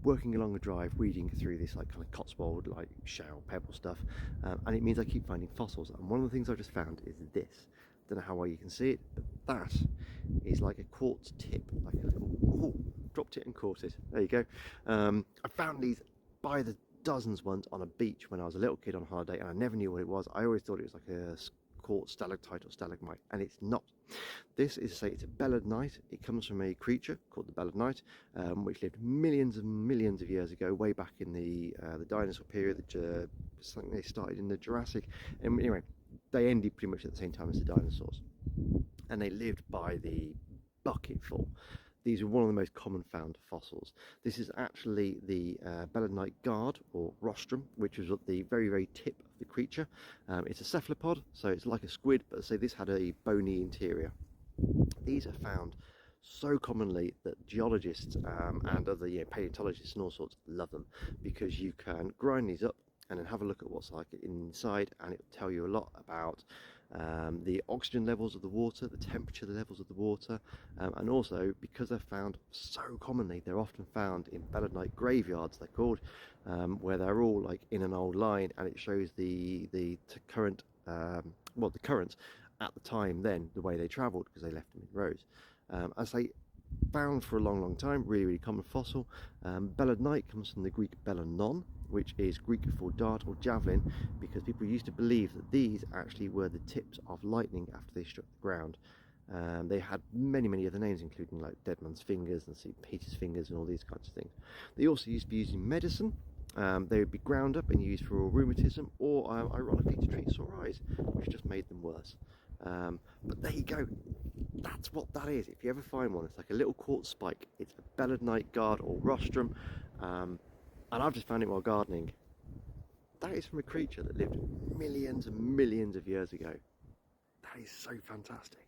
working along a drive, weeding through this like kind of Cotswold, like shale, pebble stuff, and it means I keep finding fossils. And one of the things I just found is this. Don't know how well you can see it, but that is like a quartz tip, like a little, ooh, dropped it and caught it. There you go. I found these by the dozens once on a beach when I was a little kid on holiday, and I never knew what it was. I always thought it was like a quartz stalactite or stalagmite, and it's not. This is, say, it's a belemnite. It comes from a creature called the belemnite, which lived millions and millions of years ago, way back in the dinosaur period. Something they started in the Jurassic. And anyway, they ended pretty much at the same time as the dinosaurs, and they lived by the bucketful. These are one of the most common found fossils. This is actually the belemnite guard, or rostrum, which was at the very, very tip of the creature. It's a cephalopod, so it's like a squid, but say this had a bony interior. These are found so commonly that geologists and other paleontologists and all sorts love them, because you can grind these up and then have a look at what's like inside, and it will tell you a lot about the oxygen levels of the water, the temperature levels of the water, and also, because they're found so commonly, they're often found in belemnite graveyards, they're called, where they're all like in an old line, and it shows the current, well, the currents at the time then, the way they travelled, because they left them in rows. As they found for a long, long time, really, really common fossil. Belemnite comes from the Greek belenon, which is Greek for dart or javelin, because people used to believe that these actually were the tips of lightning after they struck the ground. They had many, many other names, including like Dead Man's Fingers and St. Peter's Fingers and all these kinds of things. They also used to be used in medicine. They would be ground up and used for rheumatism, or ironically to treat sore eyes, which just made them worse. But there you go. That's what that is. If you ever find one, it's like a little quartz spike. It's a belemnite guard or rostrum, and I've just found it while gardening. That is from a creature that lived millions and millions of years ago. That is so fantastic.